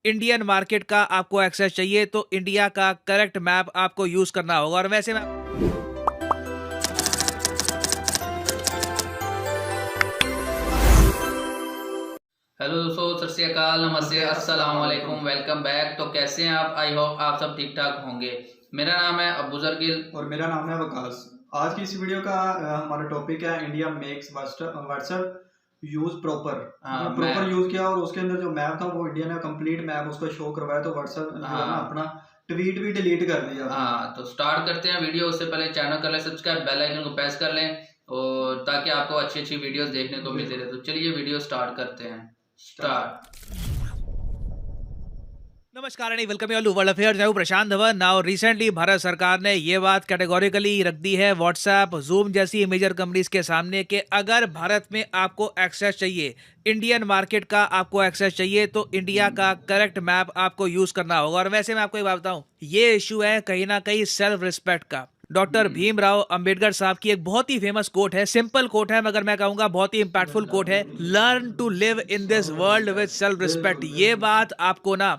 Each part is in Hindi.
इंडियन मार्केट का आपको एक्सेस चाहिए तो इंडिया का करेक्ट मैप आपको यूज करना होगा। और वैसे मैं हेलो दोस्तों, सत श्री अकाल, नमस्ते, अस्सलाम वालेकुम, वेलकम बैक। तो कैसे हैं आप? आई होप आप सब ठीक ठाक होंगे। मेरा नाम है अबूजर गिल और मेरा नाम है वकास। आज की इस वीडियो का हमारा टॉपिक है India makes WhatsApp use proper. हाँ मतलब मैं प्रॉपर यूज किया और उसके अंदर जो मैप था वो इंडिया ने कंप्लीट मैप उसको शो करवाया, तो व्हाट्सएप जो है ना हाँ अपना ट्वीट भी डिलीट कर दिया अपना। हाँ तो स्टार्ट करते हैं वीडियो। उससे पहले चैनल कर लें सब्सक्राइब, बेल आइकन को प्रेस कर लें और ताकि आपको अच्छी अच्छी वीडियोस देखने को मिलती रहे। तो चलिए वीडियो स्टार्ट करते हैं। स्टार्ट। नमस्कार and welcome you all to world affairs. मैं हूं प्रशांत धवन। नाउ रिसेंटली भारत सरकार ने ये बात कैटेगोरिकली रख दी है व्हाट्सएप, जूम जैसी मेजर कंपनीज के सामने कि अगर भारत में आपको एक्सेस चाहिए, इंडियन मार्केट का आपको एक्सेस चाहिए तो इंडिया का करेक्ट मैप आपको यूज करना होगा। और वैसे मैं आपको एक बात बताऊं, ये इशू है कहीं ना कहीं सेल्फ रिस्पेक्ट का। डॉक्टर भीमराव अंबेडकर साहब की एक बहुत ही फेमस कोट है, सिंपल कोट है मगर मैं कहूंगा बहुत ही इंपैक्टफुल कोट है, learn to live in this world with self respect. बिल्कुल ये बिल्कुल। बात आपको ना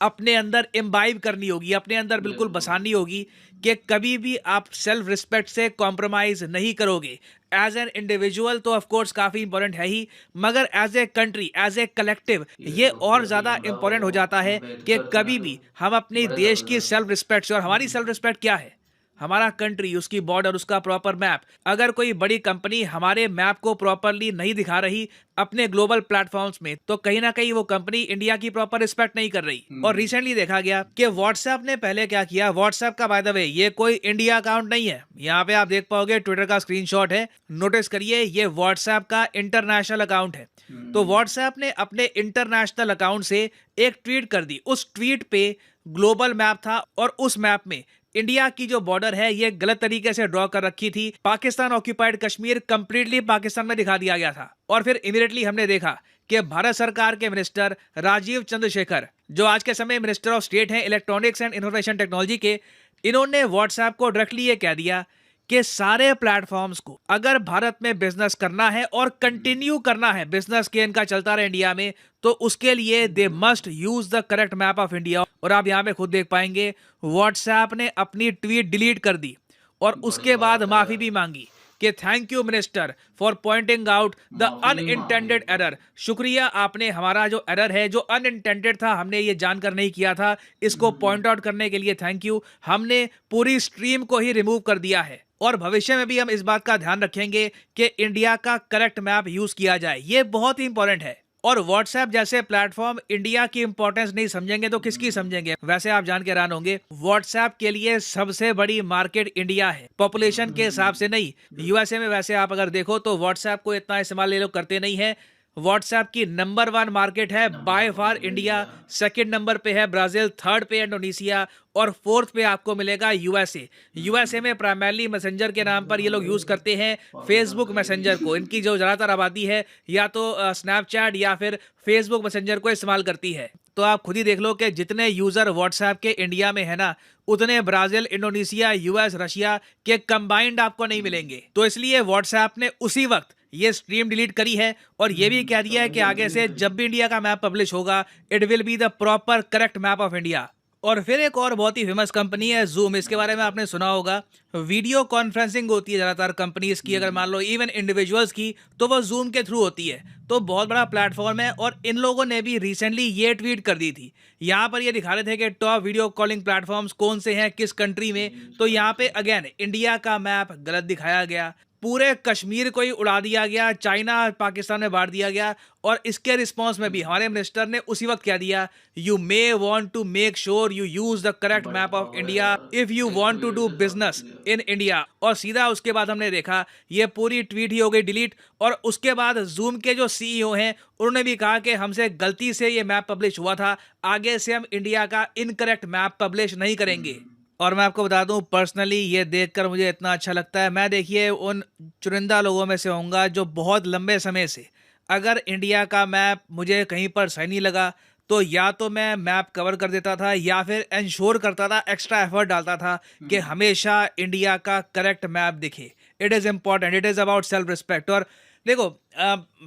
अपने अंदर इम्बाइब करनी होगी, अपने अंदर बिल्कुल बिल्कुल बसानी होगी कि कभी भी आप सेल्फ रिस्पेक्ट से कॉम्प्रोमाइज नहीं करोगे। एज एन इंडिविजुअल तो ऑफ कोर्स काफी इंपॉर्टेंट है ही, मगर as a country, as a collective ये ये और डॉक्टर ज्यादा भीमराव इंपॉर्टेंट हो जाता है कि अंबेडकर थे ना, कभी जो भी हम अपनी बड़े देश की जबरदस्त। सेल्फ रिस्पेक्ट से, और हमारी सेल्फ रिस्पेक्ट क्या है, हमारा कंट्री, उसकी बॉर्डर, उसका प्रॉपर मैप। अगर कोई बड़ी कंपनी हमारे मैप को प्रॉपरली नहीं दिखा रही अपने ग्लोबल प्लेटफॉर्म्स में, तो कहीं ना कहीं वो कंपनी इंडिया की प्रॉपर रिस्पेक्ट नहीं कर रही। और रिसेंटली देखा गया कि व्हाट्सएप ने पहले क्या किया, व्हाट्सएप का बाय द वे ये कोई इंडिया अकाउंट नहीं है। यहाँ पे आप देख पाओगे ट्विटर का स्क्रीनशॉट है, नोटिस करिए, ये व्हाट्सएप का इंटरनेशनल अकाउंट है। तो व्हाट्सएप ने अपने इंटरनेशनल अकाउंट से एक ट्वीट कर दी, उस ट्वीट पे ग्लोबल मैप था और उस मैप में इंडिया की जो बॉर्डर है ये गलत तरीके से ड्रॉ कर रखी थी। पाकिस्तान ऑक्यूपाइड कश्मीर कंप्लीटली पाकिस्तान में दिखा दिया गया था। और फिर इमीडिएटली हमने देखा कि भारत सरकार के मिनिस्टर राजीव चंद्रशेखर, जो आज के समय मिनिस्टर ऑफ स्टेट हैं इलेक्ट्रॉनिक्स एंड इंफॉर्मेशन टेक्नोलॉजी के, इन्होंने व्हाट्सएप को डायरेक्टली ये कह दिया कि सारे प्लेटफॉर्म्स को अगर भारत में बिजनेस करना है और कंटिन्यू करना है, बिजनेस के इनका चलता रहे इंडिया में, तो उसके लिए they must use the correct map of India. और आप यहां पे खुद देख पाएंगे व्हाट्सएप ने अपनी ट्वीट डिलीट कर दी और बड़ी उसके बाद बात है माफी यार। भी मांगी कि thank you minister for pointing out the माफी नहीं मांगी। Unintended error. शुक्रिया, आपने हमारा जो एरर है, जो अनइंटेंडेड था, हमने ये जानकर नहीं किया था, इसको पॉइंट आउट करने के लिए थैंक यू। हमने पूरी स्ट्रीम को ही रिमूव कर दिया है और भविष्य में भी हम इस बात का ध्यान रखेंगे कि इंडिया का करेक्ट मैप यूज किया जाए। ये बहुत ही इंपॉर्टेंट है। और व्हाट्सएप जैसे प्लेटफॉर्म इंडिया की इंपॉर्टेंस नहीं समझेंगे तो किसकी समझेंगे? वैसे आप जान के हैरान होंगे, व्हाट्सएप के लिए सबसे बड़ी मार्केट इंडिया है, पॉपुलेशन के हिसाब से नहीं। यूएसए में वैसे आप अगर देखो तो व्हाट्सएप को इतना इस्तेमाल ये लोग करते नहीं है। व्हाट्सएप की नंबर 1 मार्केट है by far India, second number पे है ब्राजील, थर्ड पे इंडोनेशिया और फोर्थ पे आपको मिलेगा यूएसए। यूएसए में प्राइमरली मैसेंजर के नाम पर ये लोग यूज करते हैं फेसबुक मैसेंजर को। इनकी जो ज्यादातर आबादी है या तो स्नैपचैट या फिर फेसबुक मैसेंजर को इस्तेमाल करती है। तो आप खुद ही देख लो कि जितने यूजर व्हाट्सएप के इंडिया में है ना, उतने ब्राजील, इंडोनेशिया, यूएस, रशिया के कंबाइंड आपको नहीं मिलेंगे। तो इसलिए व्हाट्सएप ने उसी वक्त ये स्ट्रीम डिलीट करी है और ये भी कह दिया है कि आगे से जब भी इंडिया का मैप पब्लिश होगा, it will be the proper correct map of India. और फिर एक और बहुत ही फेमस कंपनी है जूम, इसके बारे में आपने सुना होगा। वीडियो कॉन्फ्रेंसिंग होती है ज्यादातर कंपनीज की, अगर मान लो इवन इंडिविजुअल्स की, तो वो जूम के थ्रू होती है। तो बहुत बड़ा प्लेटफॉर्म है और इन लोगों ने भी रिसेंटली ये ट्वीट कर दी थी। यहाँ पर ये दिखा रहे थे कि टॉप वीडियो कॉलिंग प्लेटफॉर्म्स कौन से हैं किस कंट्री में। तो यहाँ पे अगेन इंडिया का मैप गलत दिखाया गया, पूरे कश्मीर को ही उड़ा दिया गया, चाइना पाकिस्तान में बांट दिया गया। और इसके रिस्पांस में भी हमारे मिनिस्टर ने उसी वक्त कह दिया, you may want to make sure you use the correct map of बताओ इंडिया यार, if you want to do कैसे बिजनेस समझ इन इंडिया। और सीधा उसके बाद हमने देखा ये पूरी ट्वीट ही हो गई डिलीट। और उसके बाद जूम के जो सीईओ हैं उन्होंने भी कहा कि हमसे गलती से ये मैप पब्लिश हुआ था, आगे से हम इंडिया का इनकरेक्ट मैप पब्लिश नहीं करेंगे। और मैं आपको बता दूं, पर्सनली ये देखकर मुझे इतना अच्छा लगता है। मैं देखिए उन चुनिंदा लोगों में से होऊंगा जो बहुत लंबे समय से, अगर इंडिया का मैप मुझे कहीं पर सही नहीं लगा तो या तो मैं मैप कवर कर देता था या फिर इंश्योर करता था, एक्स्ट्रा एफर्ट डालता था कि हमेशा इंडिया का करेक्ट मैप दिखे। It is important, it is about self respect. और देखो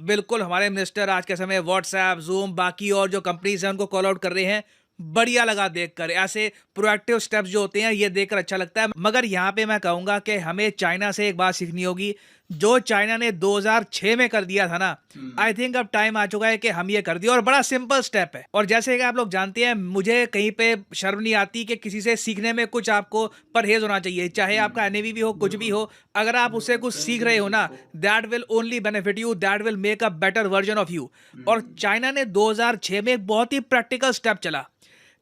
बिल्कुल हमारे मिनिस्टर आज के समय व्हाट्सएप, जूम, बाकी और जो कंपनीज हैं उनको कॉल आउट कर रहे हैं। बढ़िया लगा देखकर, ऐसे प्रोएक्टिव स्टेप्स जो होते हैं ये देखकर अच्छा लगता है। मगर यहाँ पे मैं कहूँगा कि हमें चाइना से एक बात सीखनी होगी। जो चाइना ने 2006 में कर दिया था ना, आई थिंक अब टाइम आ चुका है कि हम ये कर दिए, और बड़ा सिंपल स्टेप है। और जैसे कि आप लोग जानते हैं, मुझे कहीं पे शर्म नहीं आती कि किसी से सीखने में कुछ आपको परहेज होना चाहिए, चाहे आपका एनएवी भी हो, कुछ भी हो। अगर आप उससे कुछ सीख रहे हो ना, that will only benefit you, that will make a better version of you. और चाइना ने 2006 में एक बहुत ही प्रैक्टिकल स्टेप चला।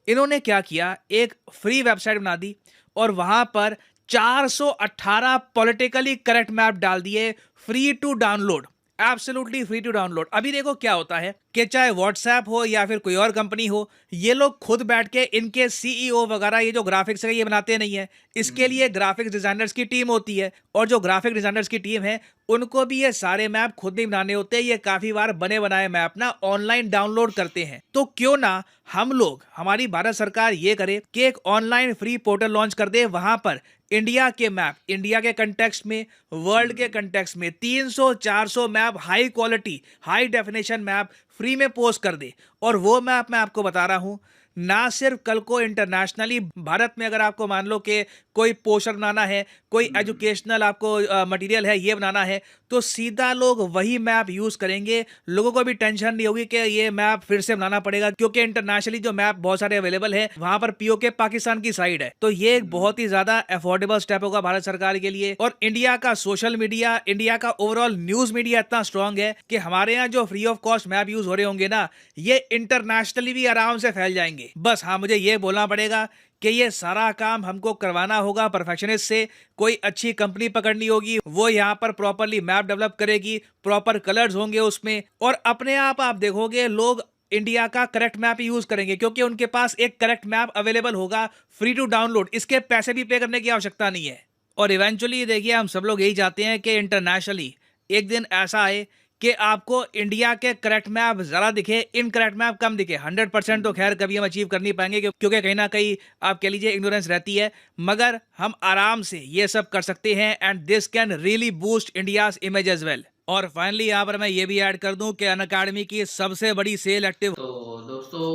इन्होंने क्या किया, एक फ्री वेबसाइट बना दी और वहां पर 418 पॉलिटिकली करेक्ट मैप डाल दिए, free to download, absolutely free to download. अभी देखो क्या होता है कि चाहे व्हाट्सएप हो या फिर कोई और कंपनी हो, ये लोग खुद बैठ के, इनके सीईओ वगैरह ये जो ग्राफिक्स है ये बनाते नहीं है। इसके लिए ग्राफिक्स डिजाइनर्स की टीम होती है, और जो ग्राफिक डिजाइनर्स की टीम है उनको भी ये सारे मैप खुद नहीं बनाने होते। ये काफी बार बने बनाए मैप ना ऑनलाइन डाउनलोड करते हैं। तो क्यों ना हम लोग, हमारी भारत सरकार ये करे कि एक ऑनलाइन फ्री पोर्टल लॉन्च कर दे, वहां पर इंडिया के मैप, इंडिया के कंटेक्स्ट में, वर्ल्ड के कंटेक्स्ट में 300-400 map, high quality high definition map free में पोस्ट कर दे। और वो मैप मैं आपको बता रहा हूं, ना सिर्फ कल को इंटरनेशनली, भारत में अगर आपको मान लो कि कोई पोस्टर बनाना है, कोई एजुकेशनल आपको मटेरियल है ये बनाना है, तो सीधा लोग वही मैप यूज करेंगे। लोगों को भी टेंशन नहीं होगी कि ये मैप फिर से बनाना पड़ेगा, क्योंकि इंटरनेशनली जो मैप बहुत सारे अवेलेबल है, वहां पर पीओके पाकिस्तान की साइड है। तो ये एक बहुत ही ज्यादा अफोर्डेबल स्टेप होगा भारत सरकार के लिए। और इंडिया का सोशल मीडिया, इंडिया का ओवरऑल न्यूज मीडिया इतना स्ट्रांग है कि हमारे यहाँ जो free of cost map use हो रहे होंगे ना, ये इंटरनेशनली भी आराम से फैल जाएंगे। बस हाँ, मुझे ये बोलना पड़ेगा कि ये सारा काम हमको करवाना होगा परफेक्शनिस्ट से। कोई अच्छी कंपनी पकड़नी होगी, वो यहाँ पर प्रॉपरली मैप डेवलप करेगी, प्रॉपर कलर्स होंगे उसमें, और अपने आप देखोगे लोग इंडिया का करेक्ट मैप यूज करेंगे, क्योंकि उनके पास एक करेक्ट मैप अवेलेबल होगा फ्री टू डाउनलोड। इसके पैसे भी पे करने की आवश्यकता नहीं है। और इवेंचुअली देखिए, हम सब लोग यही चाहते हैं कि इंटरनेशनली एक दिन ऐसा आए कि आपको इंडिया के करेक्ट मैप ज़्यादा दिखे, इनकरेक्ट मैप कम दिखे। 100% तो खैर कभी हम अचीव कर नहीं पाएंगे, क्योंकि कहीं ना कहीं आप कह लीजिए इग्नोरेंस रहती है, मगर हम आराम से ये सब कर सकते हैं। And this can really boost India's image as well. और फाइनली यहाँ पर मैं ये भी ऐड कर दूं कि अनअकैडमी की सबसे बड़ी सेल एक्टिव। तो दोस्तों,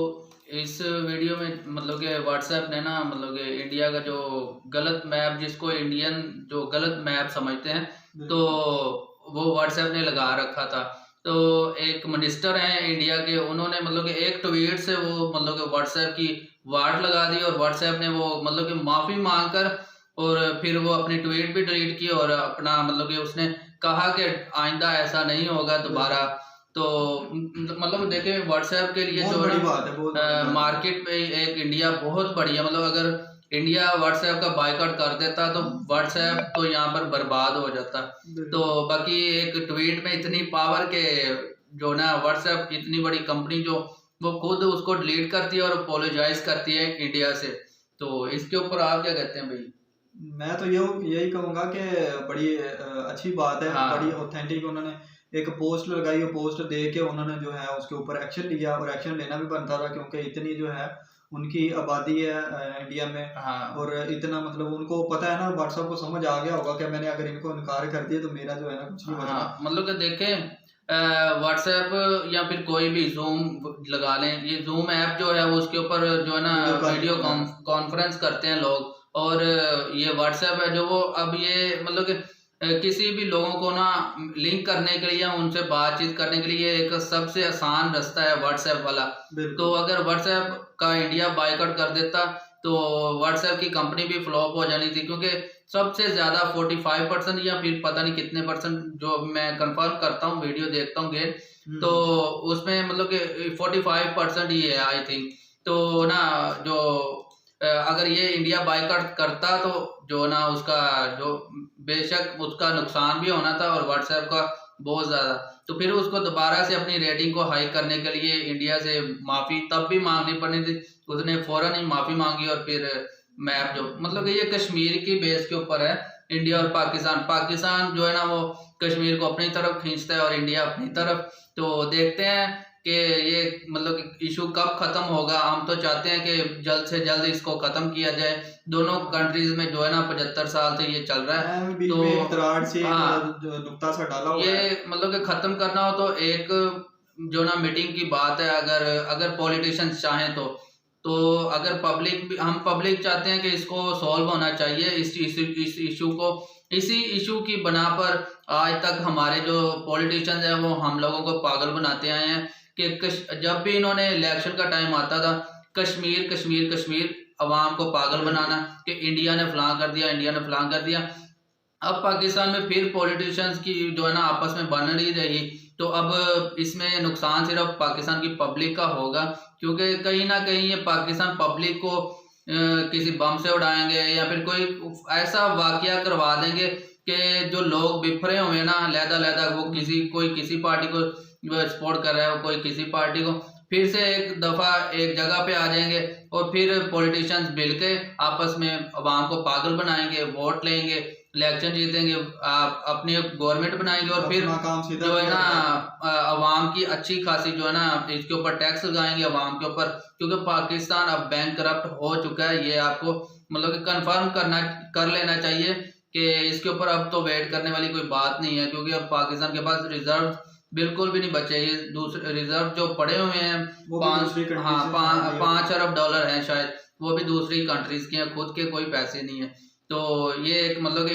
इस वीडियो में मतलब कि व्हाट्सएप ने ना, मतलब कि इंडिया का जो गलत मैप, जिसको इंडियन जो गलत मैप समझते हैं, तो वो व्हाट्सएप ने लगा रखा था। तो एक मिनिस्टर हैं इंडिया के, उन्होंने मतलब कि एक ट्वीट से वो मतलब कि व्हाट्सएप की वाट लगा दी, और व्हाट्सएप ने वो मतलब कि माफ़ी मांग कर, और फिर वो अपनी ट्वीट भी डिलीट की, और अपना मतलब कि उसने कहा कि आइंदा ऐसा नहीं होगा दोबारा। तो मतलब देखें, व्हाट्सएप के लिए बहुत जो बड़ी बात है, बहुत बड़ी बात है। मार्केट में एक इंडिया बहुत बड़ी है। मतलब अगर इंडिया व्हाट्सएप का बायकॉट कर देता तो व्हाट्सएप तो यहाँ पर बर्बाद हो जाता। तो बाकी एक ट्वीट में इतनी पावर के जो ना, व्हाट्सएप इतनी बड़ी कंपनी जो वो खुद उसको डिलीट करती है और अपोलोजाइज करती है इंडिया से। तो इसके ऊपर आप क्या कहते हैं भाई? मैं तो यही कहूंगा कि बड़ी अच्छी बात है, हाँ। बड़ी ऑथेंटिक। उन्होंने एक पोस्ट लगाई, वो पोस्ट देख के उन्होंने जो है उसके ऊपर एक्शन लिया, और एक्शन लेना भी बनता था, क्योंकि इतनी जो है उनकी आबादी है इंडिया में। हाँ। और इतना मतलब उनको पता है ना, व्हाट्सएप को समझ आ गया होगा कि मैंने अगर इनको इनकार कर दिया तो मेरा जो है ना कुछ नहीं बचना। हाँ, मतलब कि देखें, व्हाट्सएप या फिर कोई भी जूम लगा लें, ये जूम ऐप जो है वो उसके ऊपर जो है ना वीडियो कॉन्फ्रेंस करते हैं लोग, और ये व्हाट्सएप है जो वो अब ये मतलब कि किसी भी लोगों को ना लिंक करने के लिए या उनसे बातचीत करने के लिए एक सबसे आसान रास्ता है व्हाट्सएप वाला। तो अगर व्हाट्सएप का इंडिया बायकॉट कर देता तो व्हाट्सएप की कंपनी भी फ्लॉप हो जानी थी, क्योंकि सबसे ज्यादा 45% या फिर पता नहीं कितने परसेंट, जो मैं कंफर्म करता हूँ, वीडियो देखता हूँ गेन, तो उसमें मतलब कि 45% ही है आई थिंक। तो ना जो अगर ये इंडिया बायकॉट करता तो जो ना उसका जो बेशक उसका नुकसान भी होना था, और व्हाट्सएप का बहुत ज्यादा। तो फिर उसको दोबारा से अपनी रेटिंग को हाई करने के लिए इंडिया से माफी तब भी मांगनी पड़नी थी, उसने फौरन ही माफी मांगी। और फिर मैप जो मतलब कि ये कश्मीर की बेस के ऊपर है, इंडिया और पाकिस्तान जो है ना वो कश्मीर को अपनी तरफ खींचता है और इंडिया अपनी तरफ। तो देखते हैं कि ये मतलब इशू कब खत्म होगा। हम तो चाहते हैं कि जल्द से जल्द इसको खत्म किया जाए। दोनों कंट्रीज में जो है ना 75 साल से ये चल रहा है, बीच में एक तराड़ से हाँ, जो नुक्ता सा डाला हुआ है। ये मतलब कि खत्म करना हो तो एक जो ना मीटिंग की बात है, अगर पॉलिटिशियंस चाहें तो अगर हम पब्लिक चाहते हैं कि इसको सॉल्व होना चाहिए इस इशू को। इसी इशू की बना पर आज तक हमारे जो पॉलिटिशियंस हैं वो हम लोगों को पागल बनाते आए हैं कि जब भी इन्होंने इलेक्शन का टाइम आता था, कश्मीर कश्मीर कश्मीर अवाम को पागल बनाना कि इंडिया ने फलां कर दिया, इंडिया ने फलां कर दिया। अब पाकिस्तान में फिर पॉलिटिशियंस की जो है ना आपस में बन नहीं रही, तो अब इसमें नुकसान सिर्फ पाकिस्तान की पब्लिक का होगा, क्योंकि कहीं ना कहीं ये पाकिस्तान पब्लिक को किसी बम से उड़ाएंगे या फिर कोई ऐसा वाकया करवा देंगे कि जो लोग बिफरे हुए ना लहदा वो कोई किसी पार्टी को सपोर्ट कर रहा है, कोई किसी पार्टी को, फिर से एक दफा एक जगह पे आ जाएंगे और फिर पॉलिटिशियंस मिलके आपस में अवाम को पागल बनाएंगे, वोट लेंगे, इलेक्शन जीतेंगे, अपनी गवर्नमेंट बनाएंगे और फिर जो है ना अवाम की अच्छी खासी जो है ना इसके ऊपर टैक्स लगाएंगे अवाम के ऊपर, क्योंकि पाकिस्तान अब बैंक करप्ट हो चुका है। ये आपको मतलब कि कंफर्म कर लेना चाहिए कि इसके ऊपर अब तो वेट करने वाली कोई बात नहीं है, क्योंकि अब पाकिस्तान के पास रिजर्व बिल्कुल भी नहीं बचे। ये दूसरे रिजर्व जो पड़े हुए हैं $5 अरब हैं शायद, वो भी दूसरी कंट्रीज के हैं, खुद के कोई पैसे नहीं है। तो ये एक मतलब कि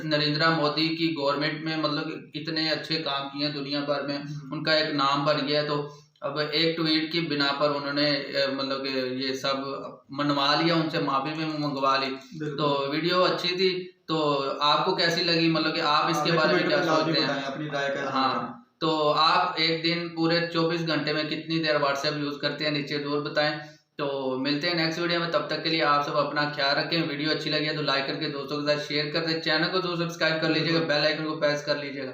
नरेंद्र मोदी की गवर्नमेंट में मतलब इतने अच्छे काम किए हैं दुनिया भर में, उनका एक नाम बन गया। तो अब एक ट्वीट की बिना पर उन्होंने मतलब कि ये सब मनवा लिया, उनसे माफी भी मंगवा ली। तो वीडियो अच्छी थी, तो आपको कैसी लगी, मतलब कि आप इसके बारे में क्या सोचते हैं, अपनी राय का? हाँ, तो आप एक दिन पूरे 24 घंटे में कितनी देर व्हाट्सएप यूज करते हैं, नीचे जरूर बताएं। तो मिलते हैं नेक्स्ट वीडियो में, तब तक के लिए आप सब अपना ख्याल रखें। वीडियो अच्छी लगी है तो लाइक करके दोस्तों के साथ शेयर कर दें, चैनल को जरूर सब्सक्राइब कर लीजिएगा, बेल आइकन को प्रेस कर लीजिएगा।